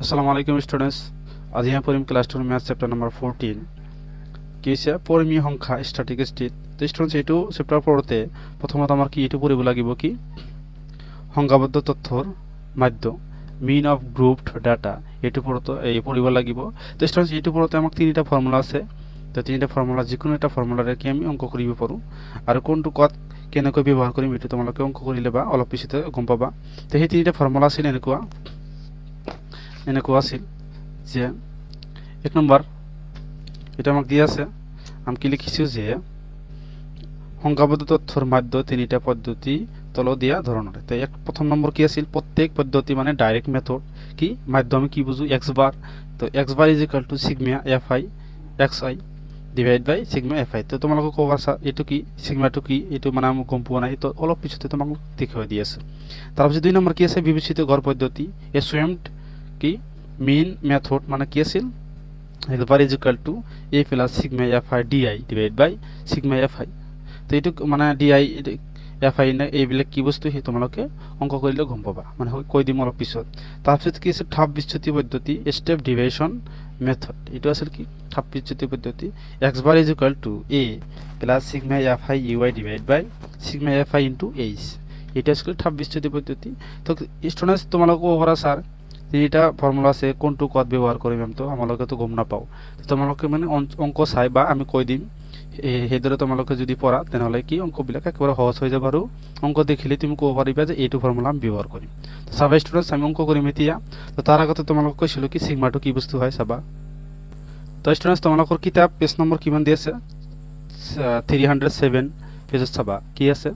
আসসালামু আলাইকুম স্টুডেন্টস। আজি আমি পড়িম ক্লাস 2 ম্যাথ চ্যাপ্টার নাম্বার 14 কি আছে পরিমেয় সংখ্যা স্ট্যাটিস্টিক। তো স্টুডেন্টস এইটো চ্যাপ্টার পড়তে প্রথমত আমার কি এইটো পড়িব লাগিব কি সংখ্যাবদ্ধ তথ্যৰ মাধ্য মিন অফ গ্ৰুপড ডাটা এইটো পড়িব লাগিব। তো স্টুডেন্টস এইটো পড়তে আমাক তিনিটা ফর্মুলা আছে। তো তিনিটা ফর্মুলা যিকোনো এটা ফৰ্মুলাৰে কি আমি অঙ্ক কৰিব পাৰো আৰু কোনটো কত কেনেকৈ ব্যৱহাৰ কৰিম এইটো তোমালোকে অঙ্ক কৰিলে বা অলপ পিছতে গম পাবা। তো সেই তিনিটা ফৰ্মুলা আছিল এনেকুৱা আছিল যে এক নম্বৰ এটা আমাক দিয়া আছে আমি কি লিখিছো যে সংখ্যাবদ্ধ তথ্যৰ মাধ্য তিনিটা পদ্ধতি তল দিয়া ধৰণৰ। তো প্ৰথম নম্বৰ কি আছিল প্ৰত্যেক পদ্ধতি মানে ডাইরেক্ট মেথড কি মাধ্য আমি কি বুঝো x বার। তো x bar is equal to sigma fi xi divide by sigma fi। তো তোমালোকে ক'বা এইটো কি সিগমাটো কি এইটো মানে আমি গম পোৱা নাই, তো অলপ পিছতে তোমাক দেখাই দি আছে। তাৰপিছত দুই নম্বৰ কি আছে বিবেচিত গড় পদ্ধতি এছুইমড কি mean method মানে কি আছিল x bar is equal to a plus sigma fi di divided by sigma fi। তো এইটো মানে di fi না এইবিলাক কি বস্তু সেই তোমালোকে অঙ্ক কৰিলে গম পাবা, মানে কৈ দিম অলপ পিছত। তাৰপিছত কি আছে ধাপ বিচ্যুতি পদ্ধতি স্টেপ ডিভিশন মেথড। এইটো আছিল কি ধাপ বিচ্যুতি পদ্ধতি x bar is equal to a plus sigma fi ui divided by sigma fi into h। এটা আছিল ধাপ বিচ্যুতি পদ্ধতি। তো স্টুডেন্টস তোমালোকে ওপৰা স্যার তিনিটা ফর্মুলা আছে কোনটো কত ব্যবহার করিম আমি তো আমালোকে তো গম না পাও। তো তোমালোকে মানে অঙ্ক চাই বা আমি কৈ দিম সেইদৰে তোমালোকে যদি পড়া তেনেহলে কি অঙ্কবিলাক একেবাৰে সহজ হৈ যাব আৰু অঙ্ক দেখিলে তুমি ক'ব পাৰিবা যে এইটো ফৰ্মুলা আমি ব্যবহাৰ কৰিম। তো চাবা স্টুডেন্টস আমি অঙ্ক কৰিম এতিয়া। তো তাৰ আগতে তোমালোকক কৈছিলো কি সিগমাটো কি বস্তু হয় চাবা। তো স্টুডেন্টস তোমালোকৰ কিতাপ পেজ নম্বৰ কিমান দি আছে 307 পেজত চাবা কি আছে।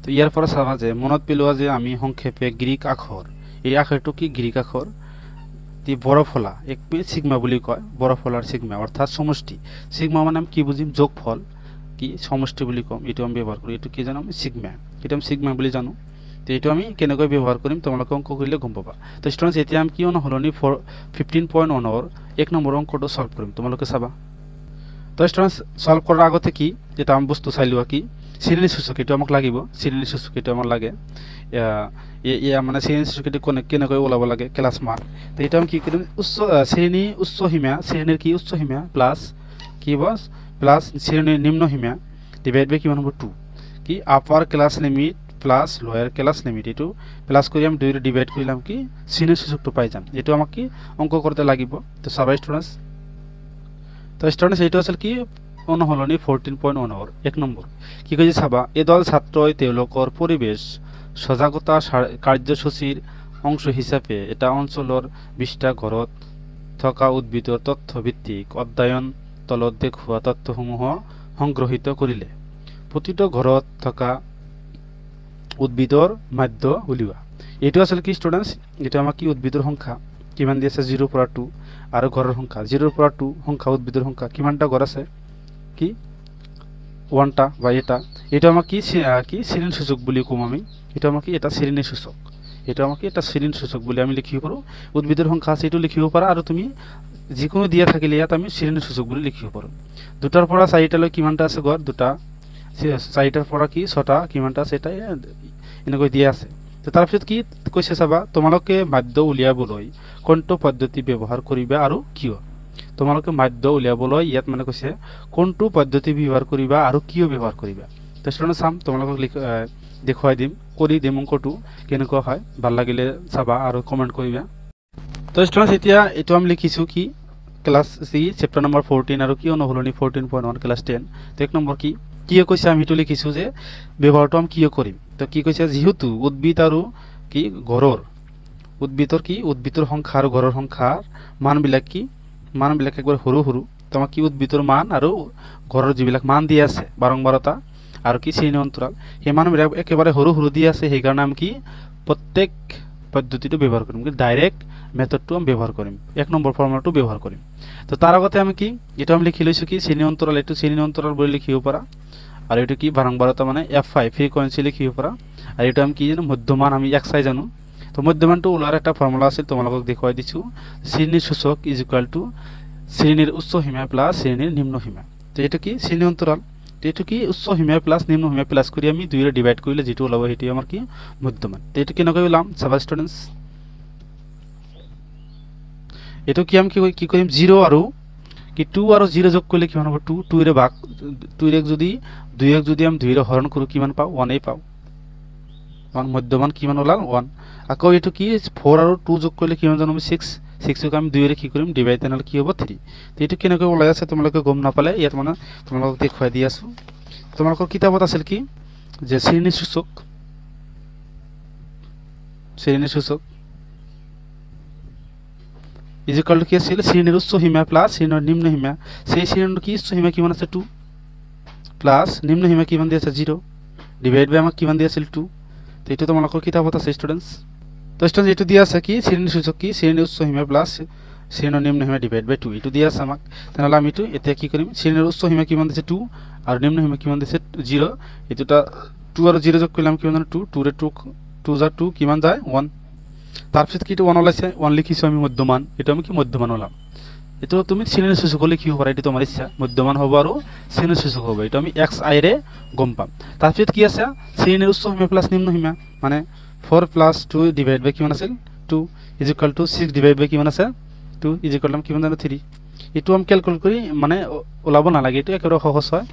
তো ইয়াৰ পৰা চাবা যে মনত পেলোৱা যে আমি সংক্ষেপে গ্ৰীক আখৰ এই আখৰটো কি গ্ৰীক আখৰ তি বৰফলা এক সিগমা বুলি কয়। বৰফলাৰ সিগমা অর্থাৎ সমষ্টি। সিগমা মানে আমি কি বুজিম যোগফল কি সমষ্টি বুলি কম, এইটো আমি ব্যবহার করি। এইটো কি জানো আমি সিগমা, এটা আমি সিগমা বুলি জানো। তো এইটো আমি কেনেকৈ ব্যবহার কৰিম তোমালোকে অঙ্ক কৰিলে গম পাবা। তো স্টুডেন্টস এতিয়া আমি কি অনুসলনি 15.1 এক নম্বৰ অঙ্কটো সলভ কৰিম তোমালোকে চাবা। তো স্টুডেন্টস সলভ কৰাৰ আগতে কি এটা আমি বস্তু চাই লোৱা কি শ্রেণী সূচক এইটো আমাক লাগিব। শ্রেণী সূচক এইটো আমাক লাগে মানে শ্রেণী সূচক এইটো কেনেকৈ ওলাব লাগে ক্লাস মান। তো এটা আমি কি কৰিম শ্ৰেণী উচ্চ সীমা শ্ৰেণীৰ কি উচ্চ সীমা প্লাস কি বস প্লাস শ্ৰেণীৰ নিম্ন সীমা ডিভাইড বাই কিমান হ'ব 2 কি upper class limit plus lower class limit এইটো প্লাস কৰি আমি 2 ৰে ডিভাইড কৰিলাম কি শ্রেণী সূচকটো পাই যাম। এইটো আমাক কি অঙ্ক করতে লাগিব। তো চাবা স্টুডেন্টস। তো স্টুডেন্টস এইটো আছিল কি অনুসলনি 14.1 এক নম্বৰ কি কৈছে চাবা এদল ছাত্ৰই তেওঁলোকৰ পৰিবেশ সজাগতা কাৰ্যসূচীৰ অংশ হিচাপে এটা অঞ্চলৰ 20টা ঘৰত থকা উদ্ভিদৰ তথ্য ভিত্তিক অধ্যয়ন তলত দেখুওৱা তথ্যসমূহ সংগ্ৰহিত কৰিলে প্ৰতিটো ঘৰত থকা উদ্ভিদৰ মাধ্য উলিওৱা। এইটো আছিল কি স্টুডেন্টস এটা আমাক কি উদ্ভিদৰ সংখ্যা কিমান দি আছে 0 পৰা 2 আৰু ঘৰৰ সংখ্যা 0 পৰা 2 সংখ্যা উদ্ভিদৰ সংখ্যা কিমানটা ঘৰ আছে কি 1টা বা এটা আমাক কি শ্রেণী সূচক বুলি কম আমি। এটা আমাক কি এটা শ্রেণী সূচক, এটা আমাক কি এটা শ্রেণী সূচক বুলি আমি লিখিব পাৰো। উদ্ভিদৰ সংখ্যা আছে এইটো লিখিব পাৰা আৰু তুমি যিকোনো দিয়া থাকিলে ইয়াত আমি শ্ৰেণী সূচক বুলি লিখিব পাৰো। 2টাৰ পৰা 4টালৈ কিমানটা আছে ঘৰ 2টা 4টাৰ পৰা কি 6টা কিমানটা আছে এটা এনেকৈ দিয়া আছে। তো তাৰপিছত কি কৈছে চাবা তোমালোকে মাধ্য উলিয়াবলৈ কোনটো পদ্ধতি ব্যৱহাৰ কৰিবা আৰু কিয়। তোমালোকে মাধ্য উলিয়াবলৈ ইয়াত মানে কৈছে কোনটো পদ্ধতি ব্যৱহাৰ কৰিবা আৰু কিয় ব্যৱহাৰ কৰিবা। তো স্টুডেন্টস চাম তোমালোকক দেখুৱাই দিম কৰি দিম অঙ্কটো কেনেকুৱা হয় ভাল লাগিলে চাবা আৰু কমেন্ট কৰিবা। তো স্টুডেন্টস এতিয়া এইটো আমি লিখিছো কি ক্লাস সি চ্যাপ্টাৰ নাম্বাৰ 14 আৰু কি অনুসলনি 14.1 ক্লাস 10। তো এক নম্বৰ কি কৈছে আমি এইটো লিখিছো যে ব্যৱহাৰটো আমি কিয় কৰিম। তো কি কৈছে যেহেতু উদ্ভিদ আৰু কি ঘৰৰ উদ্ভিদৰ সংখ্যা আৰু ঘৰৰ সংখ্যাৰ মানবিলাক একবাৰ সৰু সৰু। তো আমাক কি উদ্ভিদৰ মান আৰু ঘৰৰ যিবিলাক মান দিয়া আছে বাৰম্বাৰতা আৰু কি শ্ৰেণী অন্তৰাল সেই মানবিলাক একেবাৰে সৰু সৰু দিয়া আছে। সেইকাৰণে আমি কি প্ৰত্যেক পদ্ধতিটো ব্যৱহাৰ কৰিম কি ডাইৰেক্ট মেথডটো আমি ব্যৱহাৰ কৰিম এক নম্বৰ ফৰ্মুলাটো ব্যৱহাৰ কৰিম। তো তাৰ আগতে আমি কি এটা আমি লিখি লৈছো কি শ্ৰেণী অন্তৰাল এইটো শ্ৰেণী অন্তৰাল বুলি লিখিব পাৰা আৰু এইটো কি বাৰম্বাৰতা মানে fi ফ্ৰিকোয়েন্সি লিখিব পাৰা আৰু এইটো আমি কি জানো মধ্যমান আমি xi জানো। তো মধ্যমানটো ওলাৰ একটা ফৰ্মুলা আছে তোমালোকক দেখুৱাই দিছো শ্ৰেণীৰ সূচক ইজ ইকুয়াল টু শ্রেণীর উচ্চ সীমা প্লাস শ্রেণীর নিম্ন সীমা। তো এটা কি শ্রেণী অন্তরাল, তো এটা কি উচ্চ সীমা প্লাস নিম্ন সীমা প্লাস কৰি আমি 2 ৰে ডিভাইড কৰিলে যেটো ওলাব হেটি আমাৰ কি মধ্যমান। তো এটা কেনেকৈ ওলাম চাবা স্টুডেন্টস। এইটো কি আমি কি কৰিম 0 আৰু কি 2 আৰু 0 যোগ কৰিলে কিমান হ'ব 2 2 ৰে ভাগ 2 ৰে যদি 2 ক যদি আমি 2 ৰে হৰণ কৰো কিমান পাও 1 এই পাও 1 মধ্যমান কিমান ওলাল 1 আকৌ এইটো কি 4 আৰু 2 যোগ কৰিলে কিমান জানো আমি 6 6 ক আমি 2 ৰে কি কৰিম ডিভাইড তেনেহলে কি হ'ব 3 তো এইটো কেনেকৈ ওলাই আছে তোমালোকে গম নাপালে ইয়াত মানে তোমালোকক দেখুৱাই দি আছো তোমালোকৰ কিতাপত আছিল কি যে শ্ৰেণী সূচক is equal to কি আছিল শ্রেণীর উচ্চ সীমা প্লাস শ্রেণীর নিম্ন সীমা সেই শ্রেণীর কি উচ্চ সীমা কিমান আছে 2 প্লাস নিম্ন সীমা কিমান দি আছে 0 ডিভাইড বাই আমাক কিমান দি আছিল 2 তো এটা তোমালোকৰ কিতাপত আছে স্টুডেন্টস তো স্টুডেন্টস এটো দি আছে কি শ্রেণীর সূচক কি শ্রেণীর উচ্চ সীমা প্লাস শ্রেণীর নিম্ন সীমা ডিভাইড বাই 2 এটো দি আছে আমাক তাহলে আমি এটো এতিয়া কি কৰিম শ্ৰেণীৰ উচ্চ সীমা কিমান দিছে 2 আৰু নিম্ন সীমা কিমান দিছে 0 এটোটা 2 আৰু 0 যোগ কৰিলাম কিমান জানো 2 2 ৰে 2 যা 2 কিমান যায় 1 তারপর কি 1 ওলাইছে 1 লিখিছো আমি মধ্যমান এটা আমি কি মধ্যমান হলাম এটা তুমি শ্রেণীর সূচক লিখিব পারা এটা তোমার ইচ্ছা মধ্যমান হবে আর শ্রেণীর সূচক হবে এটা আমি xi রে গম পাম তারপর কি আছে শ্রেণীর উচ্চ সীমা প্লাস নিম্ন সীমা মানে 4 প্লাস 2 ডিভাইড বাই কিমান আছে 2 ইজ ইকুয়াল টু 6 ডিভাইড বাই কিমান আছে 2 ইজ ইকুয়াল টু কিমান জানো 3 এটো আমি ক্যালকুলেট করি মানে ওলাব না লাগে এটা একেবারে সহজ হয়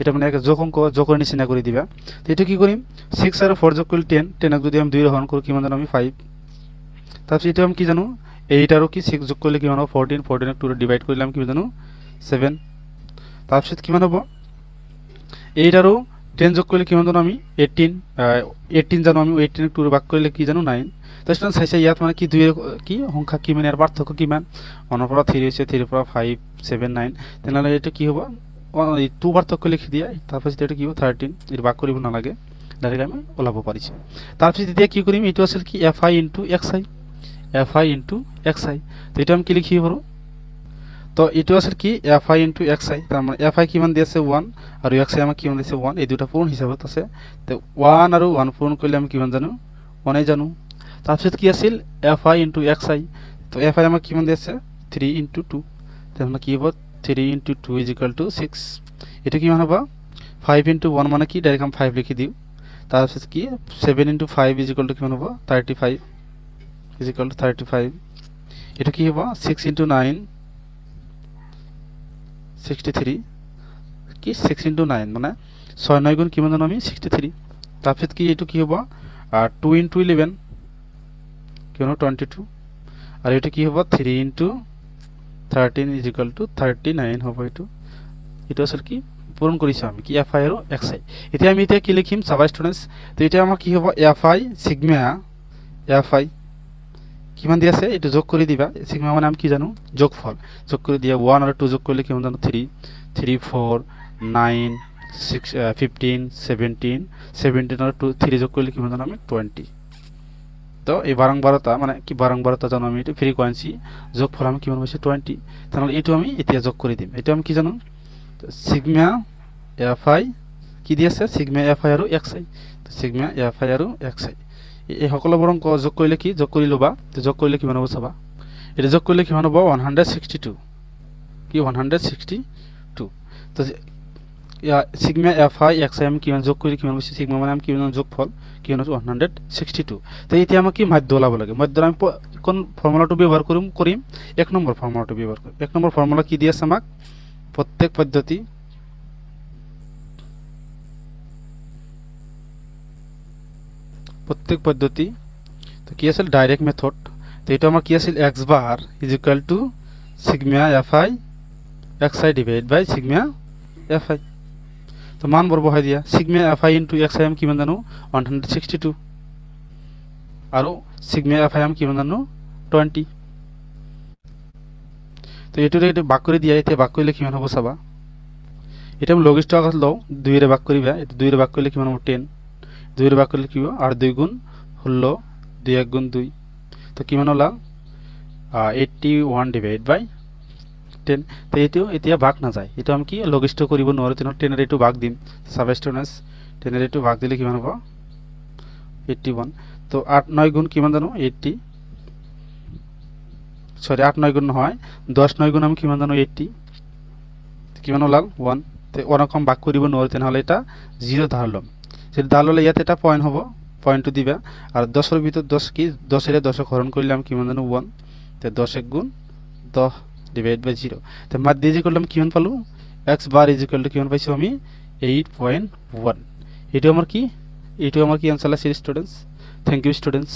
এটা মানে এক যোগ অঙ্ক যোগের নিচিনা করে দিবা তো এটা কি করিম 6 আর 4 যোগ করলে 10 10 ক যদি আমি 2 রে হরণ করি কিমান জানো আমি 5 তারপর এটা আমি কি জানো 8 আর কি 6 যোগ করলে কিমান হবে 14 14 ক 2 রে ডিভাইড করলাম কি জানো 7 তারপর কিমান হবে 8 আর 10 যোগ করলে কিমান জানো আমি 18 জানো আমি 18 ক 2 রে ভাগ করলে কি জানো 9 তো স্টুডেন্টস চাইছে ইয়াত মানে কি 2 এর কি সংখ্যা কি মানে এর পার্থক্য কিমান 1 পৰা 3 হইছে 3 পৰা 5 7 9 তাহলে এটা কি হবে 2 পার্থক্য লিখি দিয়া তারপর এটা কি হবে 13 এর ভাগ করিব না লাগে ডাইরেক্ট আমি ওলাব পারিছি তারপর এতিয়া কি করিম এটো আছিল কি fi xi তো এটা আমি কি লিখি পারো তো এটো আছিল কি fi xi তার মানে fi কিমান দিয়েছে 1 আর xi আমাক কিমান দিয়েছে 1 এই দুটো পূরণ হিসাবত আছে তো 1 আর 1 পূরণ করলে আমি কিমান জানো 1 এই জানো তারপর কি আছিল fi xi তো fi আমাক কিমান দিয়েছে 3 2 তার মানে কি হবে 3 2 is equal to 6 এটা কিমান হবে 5 1 মানে কি ডাইরেক্ট আমি 5 লিখি দিও তারপর কি 7 5 is equal to কিমান হবে 35 is equal to 35 এটা কি হবে 6 9 63 কি 6 9 মানে 6 9 গুণ কিমান জানো আমি 63 তারপর কি এটা কি হবে 2 11 কিমান 22 আর এটা কি হবে 3 13 is equal to 39 হবে এটা আসলে কি পূরণ করিছি আমি কি fi আর xi এটা আমি এটা কি লিখিম সবাই স্টুডেন্টস তো এটা আমার কি হবে fi সিগমা fi কিমান দি আছে এটা যোগ করে দিবা সিগমা মানে আমি কি জানো যোগফল যোগ করে দিয়া 1 আর 2 যোগ করলে কিমান জানো 3 3 4 9 6 15 17 17 আর 2 3 যোগ করলে কিমান জানো আমি 20 তো এই বারংবারতা মানে কি বারংবারতা জানো আমি এটা ফ্রিকোয়েন্সি যোগফল আমি কিমান হইছে 20 তাহলে এটা আমি এতিয়া যোগ করে দিম এটা আমি কি জানো সিগমা fi কি দিয়েছে সিগমা fi আর xi তো সিগমা fi আর xi এই সকল বরং যোগ কৰিলে কি যোগ কৰি লবা তো যোগ কৰিলে কিমান হ'ব চাবা এটা যোগ কৰিলে কিমান হ'ব 162 কি 162 তো সিগমা fi xi আমি কিমান যোগ কৰি কিমান হৈছে সিগমা মানে আমি কিমান যোগফল কিমান হৈছে 162 তো এতিয়া আমাক কি মাধ্য ওলাব লাগে মাধ্য আমি কোন ফর্মুলাটো ব্যবহার কৰিম এক নম্বৰ ফৰ্মুলাটো ব্যবহাৰ কৰিম এক নম্বৰ ফর্মুলা কি দি আছে আমাক প্রত্যেক পদ্ধতি তো কি আছিল ডাইরেক্ট মেথড তো এটা আমার কি আছিল x bar is equal to sigma fi xi divide by sigma fi তো মান বর বহাই দিয়া সিগমা fi xi আমি কিমান জানো 162 আর সিগমা fi আমি কিমান জানো 20 তো এটারে এটা ভাগ করে দিয়া এতে ভাগ করলে কিমান হবে চাবা এটা আমি লঘিষ্ঠ আকার লও 2 এর ভাগ করিবা এটা 2 এর ভাগ করলে কিমান হবে 10 2 এর ভাগ করলে কি হবে 8 2 গুণ 16 2 1 গুণ 2 তো কিমান হলা 81 ডিভাইড বাই 10 তো এটিও এতিয়া ভাগ না যায় এটা আমি কি লঘিষ্ঠ করিব নরে 10 এর একটু ভাগ দিম সাবস্টিটিউশনস 10 এর একটু ভাগ দিলে কিমান হবে 81 তো 8 9 গুণ কিমান জানো 80 সরি 8 9 গুণ হয় 10 9 গুণ আমি কিমান জানো 80 কিমান হলা 1 তো ওরকম ভাগ করিব নরে তাহলে এটা 0 ধরলাম সেটা ধারলে ইয়াতে এটা পয়েন্ট হবো পয়েন্ট দিবা আর 10 এর ভিতর 10 কি 10 এর 10 হরণ করলাম কিমান জানো 1 তো 10 1 গুণ 10 ডিভাইড বাই 0 তো মাত দিয়ে যে করলাম কিমান পালো x bar is equal two কিমান পাইছো আমি 8.1 এটা আমার কি আনসার আছে স্টুডেন্টস থ্যাংক ইউ স্টুডেন্টস